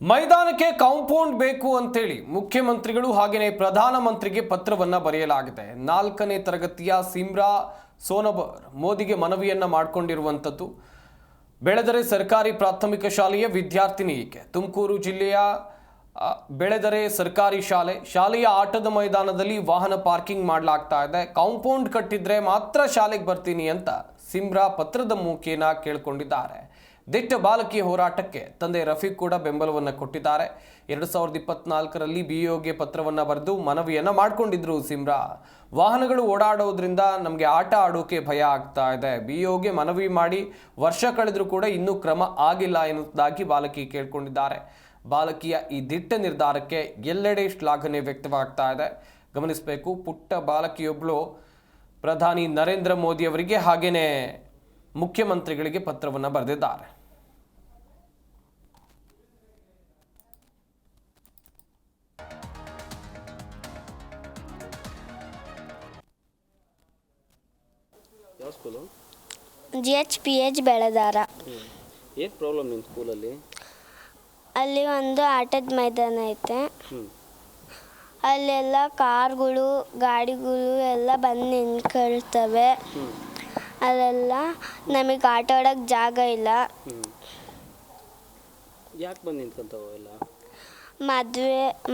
ಮೈದಾನಕ್ಕೆ ಕಾಂಪೌಂಡ್ ಬೇಕು ಅಂತೇಳಿ ಮುಖ್ಯಮಂತ್ರಿಗಳು ಹಾಗೆಯೇ ಪ್ರಧಾನಮಂತ್ರಿಗೆ ಪತ್ರವನ್ನ ಬರೆಯಲಾಗಿದೆ. 4ನೇ ತರಗತಿಯ ಸಿಮ್ರಾ ಸೋನಬರ್ ಮೋದಿಗೆ ಮನವಿಯನ್ನ ಮಾಡಿಕೊಂಡಿರುವಂತದ್ದು. ಬೆಳೆದರೆ ಸರ್ಕಾರಿ ಪ್ರಾಥಮಿಕ ಶಾಲೆಯ ವಿದ್ಯಾರ್ಥಿನಿ ಈಕೆ. ತುಮಕೂರು ಜಿಲ್ಲೆಯ ಬೆಳೆದರೆ ಸರ್ಕಾರಿ ಶಾಲೆಯ ಆಟದ ಮೈದಾನದಲ್ಲಿ ವಾಹನ ಪಾರ್ಕಿಂಗ್ ಮಾಡಲಾಗ್ತಾ ಇದೆ. ಕಾಂಪೌಂಡ್ ಕಟ್ಟಿದ್ರೆ ಮಾತ್ರ ಶಾಲೆಗೆ ಬರ್ತೀನಿ ಅಂತ ಸಿಮ್ರಾ ಪತ್ರದ ಮುಖೇನ ಕೇಳಿಕೊಂಡಿದ್ದಾರೆ. ದಿಟ್ಟ ಬಾಲಕಿ ಹೋರಾಟಕ್ಕೆ ತಂದೆ ರಫೀಕ್ ಕೂಡ ಬೆಂಬಲವನ್ನು ಕೊಟ್ಟಿದ್ದಾರೆ. 2024ರಲ್ಲಿ ಬಿಇಒಗೆ ಪತ್ರವನ್ನು ಬರೆದು ಮನವಿಯನ್ನು ಮಾಡಿಕೊಂಡಿದ್ರು ಸಿಮ್ರಾ. ವಾಹನಗಳು ಓಡಾಡೋದ್ರಿಂದ ನಮಗೆ ಆಟ ಆಡೋಕೆ ಭಯ ಆಗ್ತಾ ಇದೆ. ಬಿಇಒಗೆ ಮನವಿ ಮಾಡಿ ವರ್ಷ ಕಳೆದರೂ ಕೂಡ ಇನ್ನೂ ಕ್ರಮ ಆಗಿಲ್ಲ ಎನ್ನುವುದಾಗಿ ಬಾಲಕಿ ಕೇಳಿಕೊಂಡಿದ್ದಾರೆ. ಬಾಲಕಿಯ ಈ ದಿಟ್ಟ ನಿರ್ಧಾರಕ್ಕೆ ಎಲ್ಲೆಡೆ ಶ್ಲಾಘನೆ ವ್ಯಕ್ತವಾಗ್ತಾ ಇದೆ. ಗಮನಿಸಬೇಕು, ಪುಟ್ಟ ಬಾಲಕಿಯೊಬ್ಬಳು ಪ್ರಧಾನಿ ನರೇಂದ್ರ ಮೋದಿ ಅವರಿಗೆ ಹಾಗೇನೆ ಮುಖ್ಯಮಂತ್ರಿಗಳಿಗೆ ಪತ್ರವನ್ನು ಬರೆದಿದ್ದಾರೆ. ಯಾವ ಸ್ಕೂಲು? GHPH ಬೆಳೆದಾರ. ಏನು ಪ್ರಾಬ್ಲಮ್ ನಿಮ್ಮ ಸ್ಕೂಲಲ್ಲಿ? ಅಲ್ಲಿ ಒಂದು ಆಟದ ಮೈದಾನ ಐತೆ. ಅಲ್ಲೆಲ್ಲ ಕಾರ್ಗಳು ಗಾಡಿಗಳು ಎಲ್ಲ ಬಂದು ನಿಂತ್ಕೊಳ್ತವೆ. ಅಲ್ಲೆಲ್ಲ ನಮಗೆ ಆಟ ಆಡೋಕ್ಕೆ ಜಾಗ ಇಲ್ಲ. ಯಾಕೆ ಬಂದು ನಿಂತ್ಕೊಂತಾವ ಎಲ್ಲ?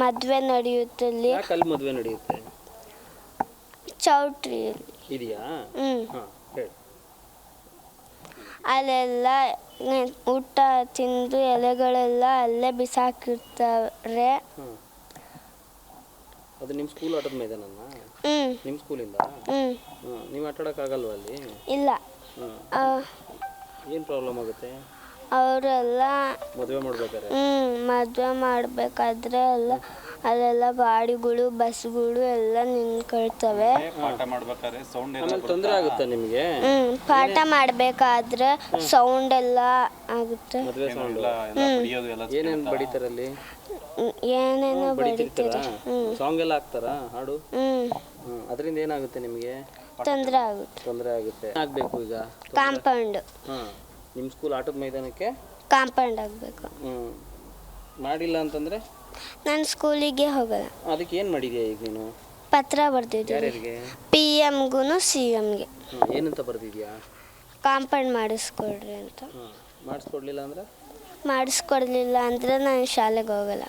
ಮದುವೆ ನಡೆಯುತ್ತೆ ಅಲ್ಲಿ. ಯಾಕೆ ಅಲ್ಲಿ ಮದುವೆ ನಡೆಯುತ್ತೆ? ಚೌಟ್ರಿ ಇದೆಯಾ? ಹಾಂ, ಹೇಳಿ. ಅಲ್ಲೆಲ್ಲ ಊಟ ತಿಂದು ಎಲೆಗಳೆಲ್ಲ ಅಲ್ಲೇ ಬಿಸಾಕಿರ್ತಾರೆ. ಅದು ನಿಮ್ಮ ಸ್ಕೂಲ್ ಆಟದ ಮೈದಾನನಾ? ನಿಮ್ಮ ಸ್ಕೂಲಿಂದ? ನೀವು ಆಟ ಆಡೋಕ್ಕಾಗಲ್ವ ಅಲ್ಲಿ? ಇಲ್ಲ. ಏನು ಪ್ರಾಬ್ಲಮ್ ಆಗುತ್ತೆ? ಅವರೆಲ್ಲ ಮದುವೆ ಮಾಡ್ಬೇಕಾದ್ರೆ ಮದುವೆ ಮಾಡಬೇಕಾದ್ರೆ ಎಲ್ಲ ಅಲ್ಲೆಲ್ಲ ಗಾಡಿಗಳು ಬಸ್ಗಳು ಎಲ್ಲ ನಿಂತ್ಕೊಳ್ತವೆ. ತೊಂದರೆ ಆಗುತ್ತೆ ನಿಮಗೆ? ಪಾಠ ಮಾಡಬೇಕಾದ್ರೆ ಸೌಂಡ್ ಎಲ್ಲ ಆಗುತ್ತೆ. ಮದುವೆ ಸೌಂಡ್ ಏನೇನು ಬಡಿತಾರಲ್ಲಿ? ಏನೇನೋ ಬಡಿತಿರ್ತಾರ? ಸಾಂಗ್ ಎಲ್ಲ ಹಾಕ್ತಾರಾ ಹಾಡು? ಅದರಿಂದ ಏನಾಗುತ್ತೆ ನಿಮಗೆ? ತೊಂದರೆ ಆಗುತ್ತೆ. ಆಗಬೇಕು ಈಗ ಕಾಂಪೌಂಡ್. ನಿಮ್ಮ ಸ್ಕೂಲ್ ಆಟದ ಮೈದಾನಕ್ಕೆ ಕಾಂಪೌಂಡ್ ಆಗಬೇಕು. ಮಾಡಿಲ್ಲ ಅಂತಂದ್ರೆ ನಾನು ಸ್ಕೂಲಿಗೆ ಹೋಗಲ್ಲ. ಅದಕ್ಕೆ ಏನು ಮಾಡಿದ್ಯಾ ಈಗ ನೀನು? ಪತ್ರ ಬರ್ದಿದ್ದೀನಿ. ಯಾರ್ಯಾರಿಗೆ? PMಗೂ CMಗೆ. ಏನಂತ ಬರ್ದಿದ್ಯಾ? ಕಾಂಪೌಂಡ್ ಮಾಡಿಸ್ಕೊಡ್ರಿ ಅಂತ. ಮಾಡಿಸ್ಕೊಡ್ಲಿಲ್ಲ ಅಂದ್ರೆ? ಮಾಡಿಸ್ಕೊಡ್ಲಿಲ್ಲ ಅಂದರೆ ನಾನು ಶಾಲೆಗೆ ಹೋಗಲ್ಲ.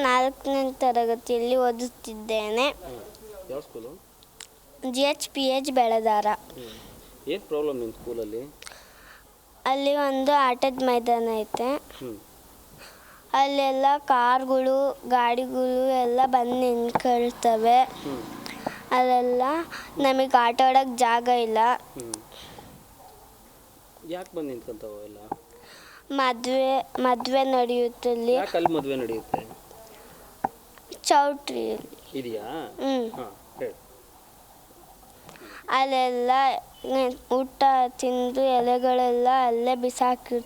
4ನೇ ತರಗತಿಯಲ್ಲಿ ಓದುತ್ತಿದ್ದೇನೆ. ಯಾವ ಸ್ಕೂಲು? GHPH ಬೆಳೆದಾರ. ಏನು ಪ್ರಾಬ್ಲಮ್ ನಿಮ್ಮ ಸ್ಕೂಲಲ್ಲಿ? ಅಲ್ಲಿ ಒಂದು ಆಟದ ಮೈದಾನ ಐತೆ. ಅಲ್ಲೆಲ್ಲ ಕಾರ್ಗಳು ಗಾಡಿಗಳು ಎಲ್ಲ ಬಂದು ನಿಂತ್ಕೊಳ್ತವೆ. ಅಲ್ಲೆಲ್ಲ ನಮಗೆ ಆಟ ಆಡೋಕ್ಕೆ ಜಾಗ ಇಲ್ಲ. ಯಾಕೆ ಬಂದು ನಿಂತ್ಕೊಂತಾವ ಎಲ್ಲ? ಮದುವೆ ನಡೆಯುತ್ತೆ ಅಲ್ಲಿ. ಯಾಕೆ ಅಲ್ಲಿ ಮದುವೆ ನಡೆಯುತ್ತೆ? ಚೌಟ್ರಿ ಇದೆಯಾ? ಹಾಂ, ಹೇಳಿ. ಅಲ್ಲೆಲ್ಲ ಊಟ ತಿಂದು ಎಲೆಗಳೆಲ್ಲ ಅಲ್ಲೇ ಬಿಸಾಕಿರ್ತಾರೆ.